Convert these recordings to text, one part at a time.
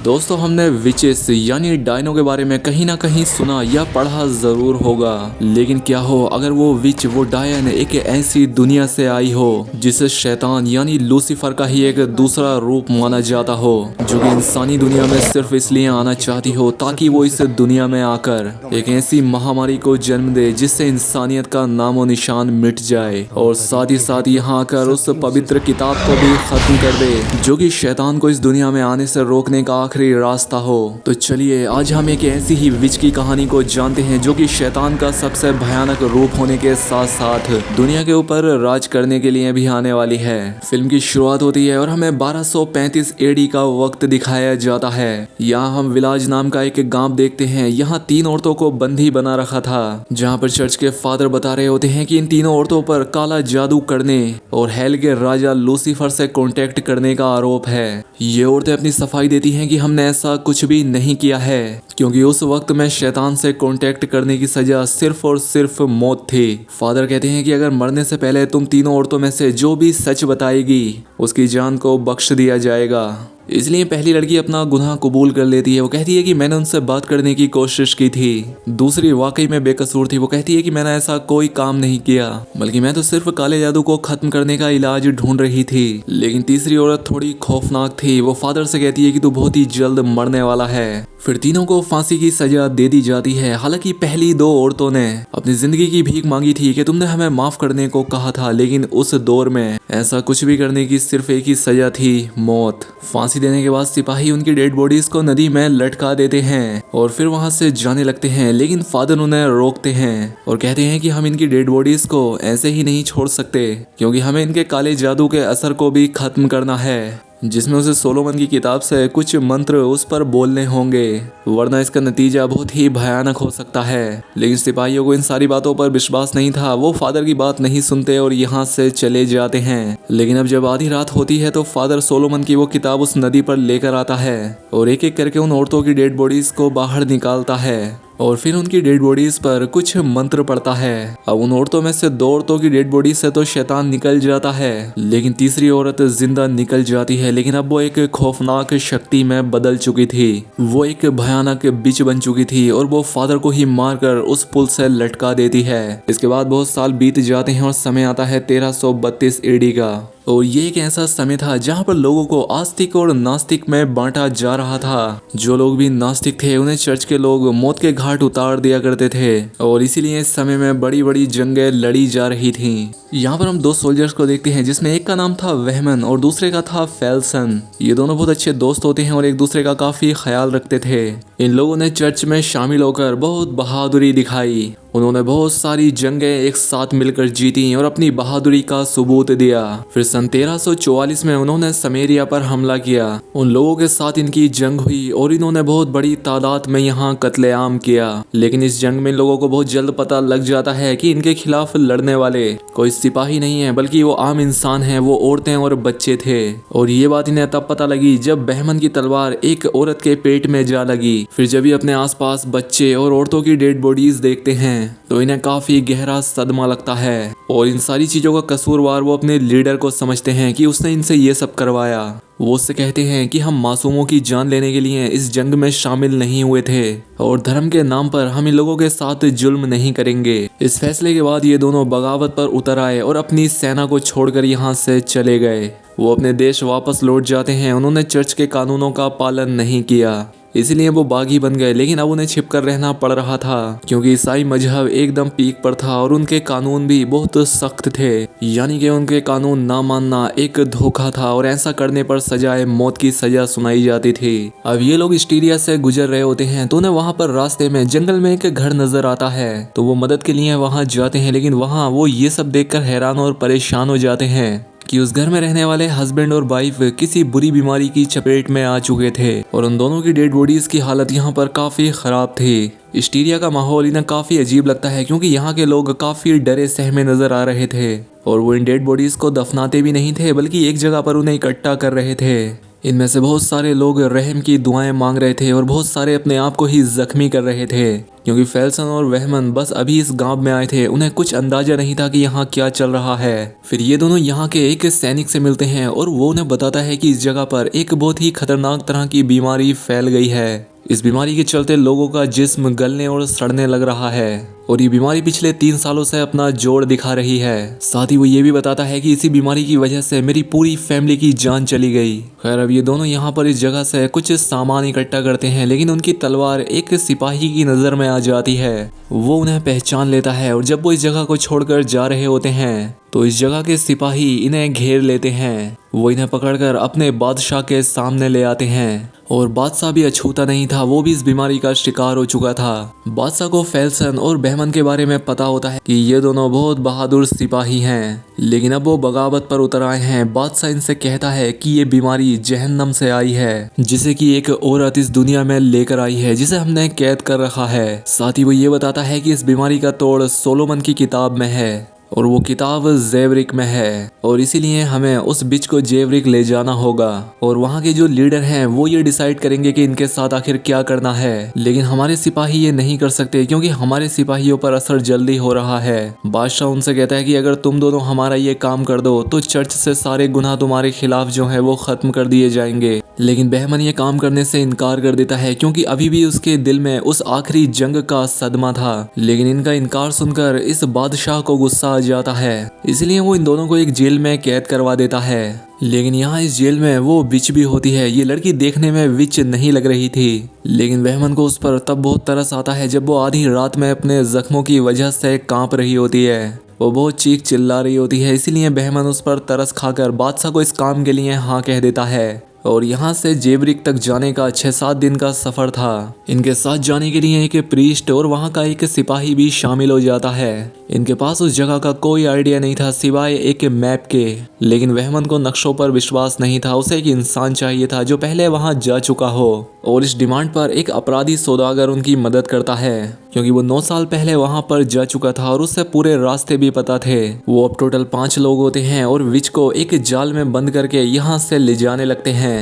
दोस्तों हमने विचेस यानी डायनो के बारे में कहीं ना कहीं सुना या पढ़ा जरूर होगा, लेकिन क्या हो अगर वो विच वो डायन एक ऐसी दुनिया से आई हो जिसे शैतान यानी लूसीफर का ही एक दूसरा रूप माना जाता हो, जो कि इंसानी दुनिया में सिर्फ इसलिए आना चाहती हो ताकि वो इस दुनिया में आकर एक ऐसी महामारी को जन्म दे जिससे इंसानियत का नामो निशान मिट जाए और साथ ही यहाँ आकर उस पवित्र किताब को भी खत्म कर दे जो कि शैतान को इस दुनिया में आने से रोकने का आखिरी रास्ता हो। तो चलिए आज हम एक ऐसी ही विच की कहानी को जानते हैं जो कि शैतान का सबसे भयानक रूप होने के साथ साथ दुनिया के ऊपर राज करने के लिए भी आने वाली है। फिल्म की शुरुआत होती है और हमें 1235 एडी का वक्त दिखाया जाता है। यहाँ हम विलाज नाम का एक गांव देखते हैं। यहाँ 3 औरतों को बंदी बना रखा था, जहाँ पर चर्च के फादर बता रहे होते हैं कि इन तीनों औरतों पर काला जादू करने और हेल के राजा लूसीफर से कांटेक्ट करने का आरोप है। ये औरतें अपनी सफाई देती हैं कि हमने ऐसा कुछ भी नहीं किया है, क्योंकि उस वक्त में शैतान से कांटेक्ट करने की सजा सिर्फ और सिर्फ मौत थी। फादर कहते हैं कि अगर मरने से पहले तुम तीनों औरतों में से जो भी सच बताएगी उसकी जान को बख्श दिया जाएगा। इसलिए पहली लड़की अपना गुनाह कबूल कर लेती है। वो कहती है कि मैंने उनसे बात करने की कोशिश की थी। दूसरी वाकई में बेकसूर थी। वो कहती है कि मैंने ऐसा कोई काम नहीं किया, बल्कि मैं तो सिर्फ काले जादू को खत्म करने का इलाज ढूंढ रही थी। लेकिन तीसरी औरत थोड़ी खौफनाक थी। वो फादर से कहती है कि तू बहुत ही जल्द मरने वाला है। फिर तीनों को फांसी की सजा दे दी जाती है। हालांकि पहली 2 औरतों ने अपनी जिंदगी की भीख मांगी थी कि तुमने हमें माफ करने को कहा था, लेकिन उस दौर में ऐसा कुछ भी करने की सिर्फ एक ही सजा थी, मौत। फांसी देने के बाद सिपाही उनकी डेड बॉडीज को नदी में लटका देते हैं और फिर वहां से जाने लगते हैं, लेकिन फादर उन्हें रोकते हैं और कहते हैं कि हम इनकी डेड बॉडीज को ऐसे ही नहीं छोड़ सकते, क्योंकि हमें इनके काले जादू के असर को भी खत्म करना है, जिसमें उसे सोलोमन की किताब से कुछ मंत्र उस पर बोलने होंगे, वरना इसका नतीजा बहुत ही भयानक हो सकता है। लेकिन सिपाहियों को इन सारी बातों पर विश्वास नहीं था। वो फादर की बात नहीं सुनते और यहाँ से चले जाते हैं। लेकिन अब जब आधी रात होती है तो फादर सोलोमन की वो किताब उस नदी पर लेकर आता है और एक एक करके उन औरतों की डेड बॉडीज को बाहर निकालता है और फिर उनकी डेड बॉडीज पर कुछ मंत्र पड़ता है। अब उन औरतों में से 2 औरतों की डेड बॉडीज से तो शैतान निकल जाता है, लेकिन तीसरी औरत जिंदा निकल जाती है। लेकिन अब वो एक खौफनाक शक्ति में बदल चुकी थी। वो एक भयानक बिच बन चुकी थी और वो फादर को ही मारकर उस पुल से लटका देती है। इसके बाद बहुत साल बीत जाते हैं और समय आता है 1332 एडी का। और ये एक ऐसा समय था जहाँ पर लोगों को आस्तिक और नास्तिक में बांटा जा रहा था। जो लोग भी नास्तिक थे उन्हें चर्च के लोग मौत के घाट उतार दिया करते थे और इसीलिए इस समय में बड़ी बड़ी जंगें लड़ी जा रही थीं। यहाँ पर हम 2 सोल्जर्स को देखते हैं, जिसमें एक का नाम था वेहमन और दूसरे का था फेल्सन। ये दोनों बहुत अच्छे दोस्त होते हैं और एक दूसरे का काफी ख्याल रखते थे। इन लोगों ने चर्च में शामिल होकर बहुत बहादुरी दिखाई। उन्होंने बहुत सारी जंगें एक साथ मिलकर जीती और अपनी बहादुरी का सबूत दिया। फिर सन 1344 में उन्होंने समेरिया पर हमला किया। उन लोगों के साथ इनकी जंग हुई और इन्होंने बहुत बड़ी तादाद में यहाँ कत्लेआम किया। लेकिन इस जंग में लोगों को बहुत जल्द पता लग जाता है कि इनके खिलाफ लड़ने वाले कोई सिपाही नहीं है, बल्कि वो आम इंसान हैं। वो औरतें और बच्चे थे। और ये बात इन्हें तब पता लगी जब बहमन की तलवार एक औरत के पेट में जा लगी। फिर जब ये अपने आसपास बच्चे और औरतों की डेड बॉडीज देखते हैं तो इन्हें काफी गहरा सदमा लगता है और इन सारी चीजों का कसूरवार वो अपने लीडर को समझते हैं कि उसने इनसे ये सब करवाया। वो उससे कहते हैं कि हम मासूमों की जान लेने के लिए इस जंग में शामिल नहीं हुए थे और धर्म के नाम पर हम इन लोगों के साथ जुल्म नहीं करेंगे। इस फैसले के बाद ये दोनों बगावत पर उतर आए और अपनी सेना को छोड़कर यहाँ से चले गए। वो अपने देश वापस लौट जाते हैं। उन्होंने चर्च के कानूनों का पालन नहीं किया, इसलिए वो बागी बन गए। लेकिन अब उन्हें छिपकर रहना पड़ रहा था, क्योंकि ईसाई मजहब एकदम पीक पर था और उनके कानून भी बहुत सख्त थे। यानी कि उनके कानून ना मानना एक धोखा था और ऐसा करने पर सजाए मौत की सजा सुनाई जाती थी। अब ये लोग स्टीरिया से गुजर रहे होते हैं तो उन्हें वहाँ पर रास्ते में जंगल में एक घर नजर आता है। तो वो मदद के लिए वहाँ जाते हैं, लेकिन वहाँ वो ये सब देखकर हैरान और परेशान हो जाते हैं कि उस घर में रहने वाले हस्बैंड और वाइफ किसी बुरी बीमारी की चपेट में आ चुके थे और उन दोनों की डेड बॉडीज की हालत यहाँ पर काफी खराब थी। स्टीरिया का माहौल इन्हें काफी अजीब लगता है, क्योंकि यहाँ के लोग काफी डरे सहमे नजर आ रहे थे और वो इन डेड बॉडीज को दफनाते भी नहीं थे, बल्कि एक जगह पर उन्हें इकट्ठा कर रहे थे। इनमें से बहुत सारे लोग रहम की दुआएं मांग रहे थे और बहुत सारे अपने आप को ही जख्मी कर रहे थे, क्योंकि फेल्सन और वहमन बस अभी इस गांव में आए थे। उन्हें कुछ अंदाजा नहीं था कि यहाँ क्या चल रहा है। फिर ये दोनों यहाँ के एक सैनिक से मिलते हैं और वो उन्हें बताता है कि इस जगह पर एक बहुत ही खतरनाक तरह की बीमारी फैल गई है। इस बीमारी के चलते लोगों का जिस्म गलने और सड़ने लग रहा है और ये बीमारी पिछले 3 सालों से अपना जोर दिखा रही है। साथ ही वो ये भी बताता है कि इसी बीमारी की वजह से मेरी पूरी फैमिली की जान चली गई। खैर, अब ये दोनों यहाँ पर इस जगह से कुछ सामान इकट्ठा करते हैं, लेकिन उनकी तलवार एक सिपाही की नजर में आ जाती है। वो उन्हें पहचान लेता है और जब वो इस जगह को छोड़कर जा रहे होते हैं तो इस जगह के सिपाही इन्हें घेर लेते हैं। वो इन्हें पकड़कर अपने बादशाह के सामने ले आते हैं और बादशाह भी अछूता नहीं था, वो भी इस बीमारी का शिकार हो चुका था। बादशाह को फेल्सन और बहमन के बारे में पता होता है कि ये दोनों बहुत बहादुर सिपाही हैं, लेकिन अब वो बगावत पर उतर आए हैं। बादशाह इनसे कहता है कि ये बीमारी जहन्नम से आई है, जिसे कि एक औरत इस दुनिया में लेकर आई है, जिसे हमने कैद कर रखा है। साथ ही वो ये बताता है कि इस बीमारी का तोड़ सोलोमन की किताब में है और वो किताब जेवरिक में है और इसीलिए हमें उस बिच को जेवरिक ले जाना होगा और वहाँ के जो लीडर हैं वो ये डिसाइड करेंगे कि इनके साथ आखिर क्या करना है। लेकिन हमारे सिपाही ये नहीं कर सकते क्योंकि हमारे सिपाहियों पर असर जल्दी हो रहा है। बादशाह उनसे कहता है कि अगर तुम दोनों हमारा ये काम कर दो तो चर्च से सारे गुनाह तुम्हारे खिलाफ जो है वो खत्म कर दिए जाएंगे। लेकिन बहमन ये काम करने से इनकार कर देता है क्योंकि अभी भी उसके दिल में उस आखिरी जंग का सदमा था। लेकिन इनका इनकार सुनकर इस बादशाह को गुस्सा आ जाता है, इसलिए वो इन दोनों को एक जेल में कैद करवा देता है। लेकिन यहाँ इस जेल में वो विच भी होती है। ये लड़की देखने में विच नहीं लग रही थी, लेकिन बहमन को उस पर तब बहुत तरस आता है जब वो आधी रात में अपने जख्मों की वजह से कांप रही होती है। वो बहुत चीख चिल्ला रही होती है, इसीलिए बहमन उस पर तरस खाकर बादशाह को इस काम के लिए हाँ कह देता है। और यहाँ से जेवरिक तक जाने का 6-7 दिन का सफर था। इनके साथ जाने के लिए एक प्रीस्ट और वहाँ का एक सिपाही भी शामिल हो जाता है। इनके पास उस जगह का कोई आइडिया नहीं था सिवाय एक मैप के, लेकिन वहमन को नक्शों पर विश्वास नहीं था। उसे एक इंसान चाहिए था जो पहले वहाँ जा चुका हो और इस डिमांड पर एक अपराधी सौदागर उनकी मदद करता है क्योंकि वो 9 साल पहले वहाँ पर जा चुका था और उसे पूरे रास्ते भी पता थे। वो अब टोटल 5 लोग होते हैं और विच को एक जाल में बंद करके यहाँ से ले जाने लगते हैं।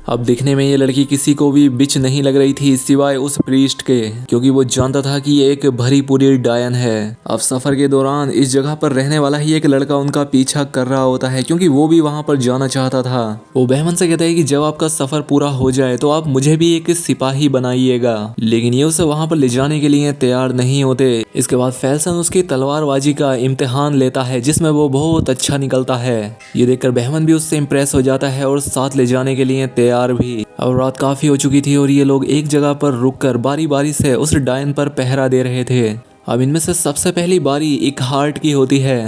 अब दिखने में ये लड़की किसी को भी बिच नहीं लग रही थी सिवाय उस प्रीस्ट के, क्योंकि वो जानता था कि ये एक भरी पूरी डायन है। अब सफर के दौरान इस जगह पर रहने वाला ही एक लड़का उनका पीछा कर रहा होता है क्योंकि वो भी वहां पर जाना चाहता था। वो बहमन से कहता है कि जब आपका सफर पूरा हो जाए तो आप मुझे भी एक सिपाही बनाइएगा, लेकिन ये उसे वहां पर ले जाने के लिए तैयार नहीं होते। इसके बाद फेल्सन उसकी तलवारबाजी का इम्तिहान लेता है जिसमें वो बहुत अच्छा निकलता है। ये देखकर बहमन भी उससे इम्प्रेस हो जाता है और साथ ले जाने के लिए तैयार भी। अब रात काफी हो चुकी थी और ये लोग एक जगह पर रुककर बारी बारी से उस डायन पर पहरा दे रहे थे। अब इनमें से सबसे पहली बारी इकहार्ट की होती है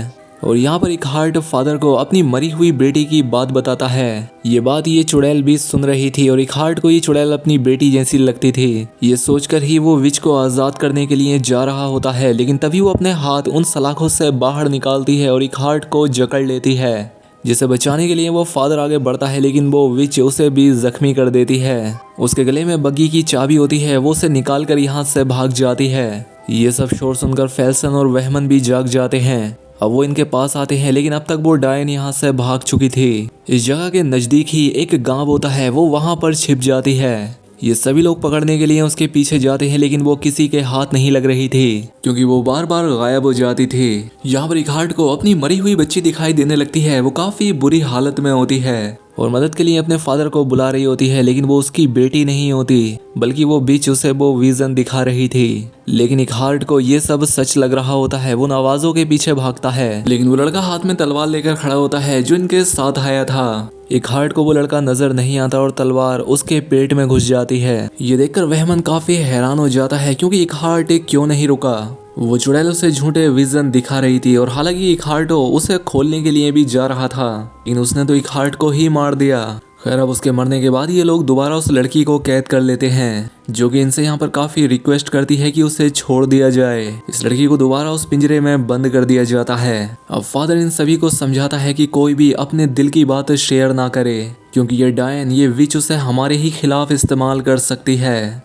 और यहाँ पर इकहार्ट फादर को अपनी मरी हुई बेटी की बात बताता है। ये बात ये चुड़ैल भी सुन रही थी और इकहार्ट को ये चुड़ैल अपनी बेटी जैसी लगती थी। ये सोचकर ही वो विच को आजाद करने के लिए जा रहा होता है, लेकिन तभी वो अपने हाथ उन सलाखों से बाहर निकालती है और इकहार्ट को जकड़ लेती है, जिसे बचाने के लिए वो फादर आगे बढ़ता है, लेकिन वो विच उसे भी जख्मी कर देती है। उसके गले में बग्गी की चाबी होती है, वो उसे निकाल कर यहाँ से भाग जाती है। ये सब शोर सुनकर फेल्सन और वहमन भी जाग जाते हैं। अब वो इनके पास आते हैं, लेकिन अब तक वो डायन यहाँ से भाग चुकी थी। इस जगह के नजदीक ही एक गांव होता है, वो वहाँ पर छिप जाती है। ये सभी लोग पकड़ने के लिए उसके पीछे जाते हैं, लेकिन वो किसी के हाथ नहीं लग रही थी क्योंकि वो बार बार गायब हो जाती थी। यहाँ पर इकहार्ट को अपनी मरी हुई बच्ची दिखाई देने लगती है। वो काफी बुरी हालत में होती है और मदद के लिए अपने फादर को बुला रही होती है, लेकिन वो उसकी बेटी नहीं होती बल्कि वो बीच उसे वो विजन दिखा रही थी। लेकिन इकहार्ट को ये सब सच लग रहा होता है। वो नवाजों के पीछे भागता है, लेकिन वो लड़का हाथ में तलवार लेकर खड़ा होता है जो इनके साथ आया था। इकहार्ट को वो लड़का नजर नहीं आता और तलवार उसके पेट में घुस जाती है। ये देखकर वहमन काफी हैरान हो जाता है क्योंकि इकहार्ट क्यों नहीं रुका। वो चुड़ैल उसे झूठे विजन दिखा रही थी और हालांकि इकहार्ट उसे खोलने के लिए भी जा रहा था, लेकिन उसने तो इकहार्ट को ही मार दिया। खैर, अब उसके मरने के बाद ये लोग दोबारा उस लड़की को कैद कर लेते हैं, जो कि इनसे यहाँ पर काफी रिक्वेस्ट करती है कि उसे छोड़ दिया जाए। इस लड़की को दोबारा उस पिंजरे में बंद कर दिया जाता है। अब फादर इन सभी को समझाता है कि कोई भी अपने दिल की बात शेयर ना करे, क्योंकि ये डायन, ये विच उसे हमारे ही खिलाफ इस्तेमाल कर सकती है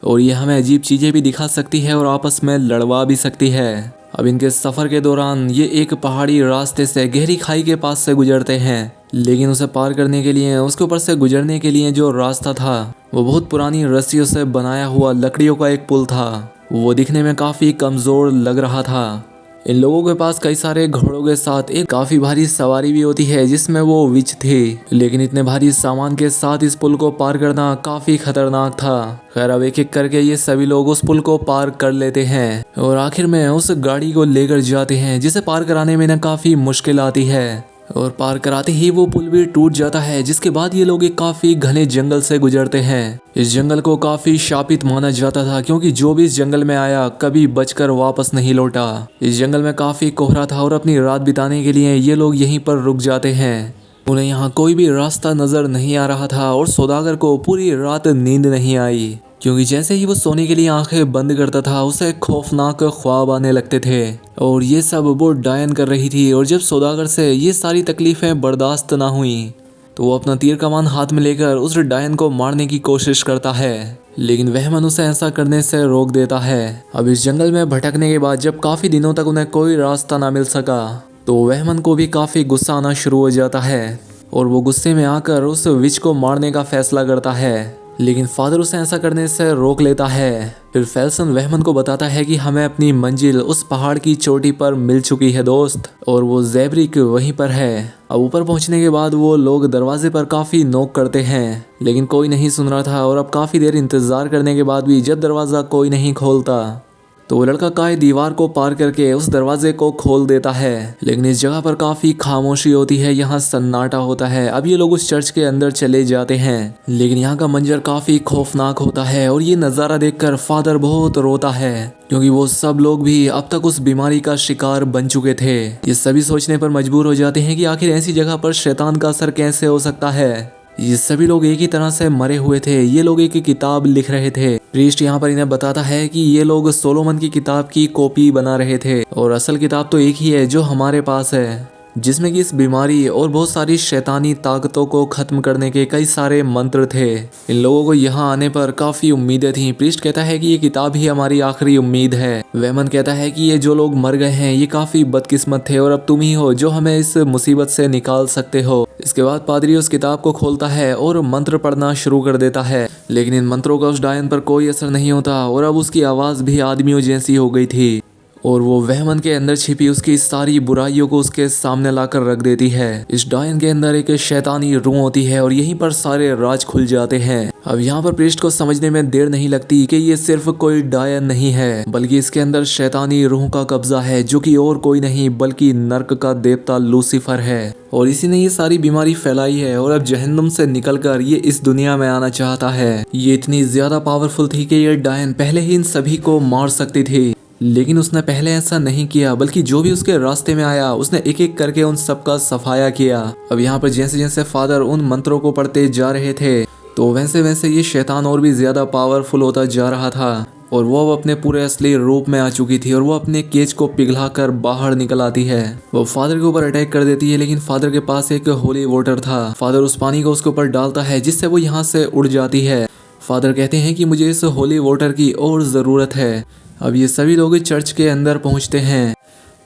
और ये हमें अजीब चीजें भी दिखा सकती है और आपस में लड़वा भी सकती है। अब इनके सफर के दौरान ये एक पहाड़ी रास्ते से गहरी खाई के पास से गुजरते हैं, लेकिन उसे पार करने के लिए, उसके ऊपर से गुजरने के लिए जो रास्ता था वो बहुत पुरानी रस्सियों से बनाया हुआ लकड़ियों का एक पुल था। वो दिखने में काफ़ी कमज़ोर लग रहा था। इन लोगों के पास कई सारे घोड़ों के साथ एक काफ़ी भारी सवारी भी होती है जिसमें वो विच थे, लेकिन इतने भारी सामान के साथ इस पुल को पार करना काफ़ी खतरनाक था। खैर अब एक एक करके ये सभी लोग उस पुल को पार कर लेते हैं और आखिर में उस गाड़ी को लेकर जाते हैं जिसे पार कराने में ना काफ़ी मुश्किल आती है। और पार कराते ही वो पुल भी टूट जाता है, जिसके बाद ये लोग एक काफी घने जंगल से गुजरते हैं। इस जंगल को काफी शापित माना जाता था क्योंकि जो भी इस जंगल में आया कभी बचकर वापस नहीं लौटा। इस जंगल में काफी कोहरा था और अपनी रात बिताने के लिए ये लोग यहीं पर रुक जाते हैं। उन्हें यहाँ कोई भी रास्ता नजर नहीं आ रहा था और सौदागर को पूरी रात नींद नहीं आई क्योंकि जैसे ही वो सोने के लिए आंखें बंद करता था उसे खौफनाक ख्वाब आने लगते थे और ये सब वो डायन कर रही थी। और जब सौदागर से ये सारी तकलीफें बर्दाश्त ना हुई तो वो अपना तीर कमान हाथ में लेकर उस डायन को मारने की कोशिश करता है, लेकिन वहमन उसे ऐसा करने से रोक देता है। अब इस जंगल में भटकने के बाद जब काफी दिनों तक उन्हें कोई रास्ता ना मिल सका तो वहमन को भी काफी गुस्सा आना शुरू हो जाता है और वो गुस्से में आकर उस विच को मारने का फैसला करता है, लेकिन फादर उसे ऐसा करने से रोक लेता है। फिर फेल्सन वहमन को बताता है कि हमें अपनी मंजिल उस पहाड़ की चोटी पर मिल चुकी है दोस्त, और वो ज़ेब्रिक वहीं पर है। अब ऊपर पहुंचने के बाद वो लोग दरवाजे पर काफ़ी नोक करते हैं लेकिन कोई नहीं सुन रहा था और अब काफ़ी देर इंतज़ार करने के बाद भी जब दरवाज़ा कोई नहीं खोलता तो वो लड़का काय दीवार को पार करके उस दरवाजे को खोल देता है, लेकिन इस जगह पर काफी खामोशी होती है, यहाँ सन्नाटा होता है। अब ये लोग उस चर्च के अंदर चले जाते हैं लेकिन यहाँ का मंजर काफी खौफनाक होता है और ये नज़ारा देखकर फादर बहुत रोता है क्योंकि वो सब लोग भी अब तक उस बीमारी का शिकार बन चुके थे। ये सभी सोचने पर मजबूर हो जाते हैं कि आखिर ऐसी जगह पर शैतान का असर कैसे हो सकता है। ये सभी लोग एक ही तरह से मरे हुए थे। ये लोग एक किताब लिख रहे थे। प्रीस्ट यहाँ पर इन्हें बताता है कि ये लोग सोलोमन की किताब की कॉपी बना रहे थे और असल किताब तो एक ही है जो हमारे पास है, जिसमें कि इस बीमारी और बहुत सारी शैतानी ताकतों को खत्म करने के कई सारे मंत्र थे। इन लोगों को यहाँ आने पर काफी उम्मीदें थीं। प्रीस्ट कहता है कि ये किताब ही हमारी आखिरी उम्मीद है। वेमन कहता है कि ये जो लोग मर गए हैं ये काफी बदकिस्मत थे और अब तुम ही हो जो हमें इस मुसीबत से निकाल सकते हो। इसके बाद पादरी उस किताब को खोलता है और मंत्र पढ़ना शुरू कर देता है, लेकिन इन मंत्रों का उस डायन पर कोई असर नहीं होता और अब उसकी आवाज भी आदमियों जैसी हो गई थी और वो वहमन के अंदर छिपी उसकी सारी बुराइयों को उसके सामने लाकर रख देती है। इस डायन के अंदर एक शैतानी रूह होती है और यहीं पर सारे राज खुल जाते हैं। अब यहाँ पर प्रीस्ट को समझने में देर नहीं लगती कि ये सिर्फ कोई डायन नहीं है बल्कि इसके अंदर शैतानी रूह का कब्जा है जो कि और कोई नहीं बल्कि नर्क का देवता लूसीफर है और इसी ने ये सारी बीमारी फैलाई है और अब जहन्नुम से निकलकर ये इस दुनिया में आना चाहता है। ये इतनी ज्यादा पावरफुल थी कि ये डायन पहले ही इन सभी को मार सकती थी, लेकिन उसने पहले ऐसा नहीं किया बल्कि जो भी उसके रास्ते में आया उसने एक एक करके उन सब का सफाया किया। अब यहाँ पर जैसे जैसे फादर उन मंत्रों को पढ़ते जा रहे थे तो वैसे वैसे ये शैतान और भी ज्यादा पावरफुल होता जा रहा था और वो अब अपने पूरे असली रूप में आ चुकी थी और वो अपने केज को पिघलाकर बाहर निकल आती है। वो फादर के ऊपर अटैक कर देती है, लेकिन फादर के पास एक होली वाटर था। फादर उस पानी को उसके ऊपर डालता है जिससे वो यहाँ से उड़ जाती है। फादर कहते हैं कि मुझे इस होली वाटर की और ज़रूरत है। अब ये सभी लोग चर्च के अंदर पहुंचते हैं।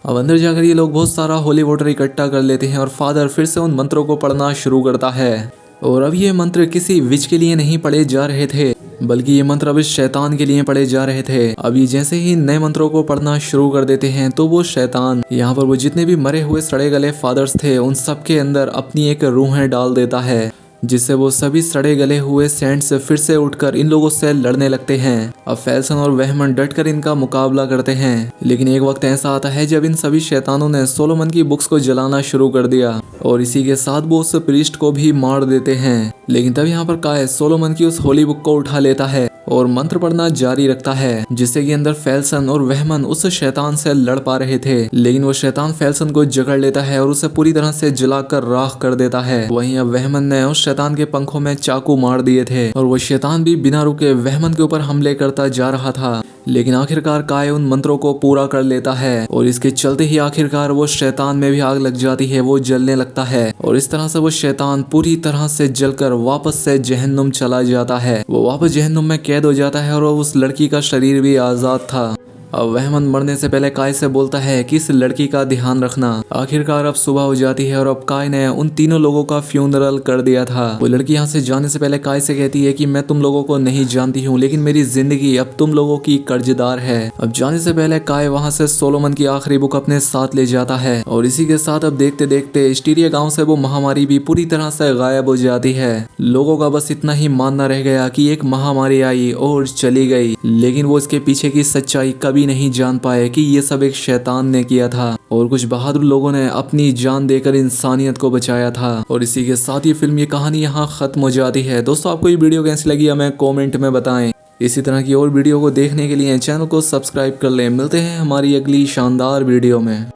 अब अंदर जाकर ये लोग बहुत सारा होली वाटर इकट्ठा कर लेते हैं और फादर फिर से उन मंत्रों को पढ़ना शुरू करता है। और अब ये मंत्र किसी विच के लिए नहीं पढ़े जा रहे थे बल्कि ये मंत्र अब इस शैतान के लिए पढ़े जा रहे थे। अब ये जैसे ही नए मंत्रों को पढ़ना शुरू कर देते हैं तो वो शैतान यहाँ पर वो जितने भी मरे हुए सड़े गले फादर्स थे उन सब के अंदर अपनी एक रूहें डाल देता है, जिससे वो सभी सड़े गले हुए सेंट्स फिर से उठकर इन लोगों से लड़ने लगते हैं। अब फेल्सन और वहमन डटकर इनका मुकाबला करते हैं, लेकिन एक वक्त ऐसा आता है जब इन सभी शैतानों ने सोलोमन की बुक्स को जलाना शुरू कर दिया और इसी के साथ वो उस प्रीस्ट को भी मार देते हैं। लेकिन तब यहाँ पर काय सोलोमन की उस होली बुक को उठा लेता है और मंत्र पढ़ना जारी रखता है, जिससे कि अंदर फेल्सन और वहमन उस शैतान से लड़ पा रहे थे। लेकिन वो शैतान फेल्सन को जकड़ लेता है और उसे पूरी तरह से जलाकर राख कर देता है। वहीं अब वहमन ने उस शैतान के पंखों में चाकू मार दिए थे और वो शैतान भी बिना रुके वहमन के ऊपर हमले करता जा रहा था, लेकिन आखिरकार काय उन मंत्रों को पूरा कर लेता है और इसके चलते ही आखिरकार वो शैतान में भी आग लग जाती है, वो जलने लगता है और इस तरह से वो शैतान पूरी तरह से जलकर वापस से जहन्नुम चला जाता है। वो वापस जहन्नुम में कैद हो जाता है और उस लड़की का शरीर भी आजाद था। अब वहमन मरने से पहले काय से बोलता है कि इस लड़की का ध्यान रखना। आखिरकार अब सुबह हो जाती है और अब काय ने उन तीनों लोगों का फ्यूनरल कर दिया था। वो लड़की यहाँ से जाने से पहले काय से कहती है कि मैं तुम लोगों को नहीं जानती हूँ, लेकिन मेरी जिंदगी अब तुम लोगों की कर्जदार है। अब जाने से पहले काय वहाँ से सोलोमन की आखिरी बुक अपने साथ ले जाता है और इसी के साथ अब देखते देखते स्टीरिया गाँव से वो महामारी भी पूरी तरह से गायब हो जाती है। लोगों का बस इतना ही मानना रह गया कि एक महामारी आई और चली गई, लेकिन वो इसके पीछे की सच्चाई कभी नहीं जान पाए कि ये सब एक शैतान ने किया था और कुछ बहादुर लोगों ने अपनी जान देकर इंसानियत को बचाया था। और इसी के साथ ये फिल्म, ये कहानी यहाँ खत्म हो जाती है। दोस्तों, आपको ये वीडियो कैसी लगी हमें कमेंट में बताएं। इसी तरह की और वीडियो को देखने के लिए चैनल को सब्सक्राइब कर लें। मिलते हैं हमारी अगली शानदार वीडियो में।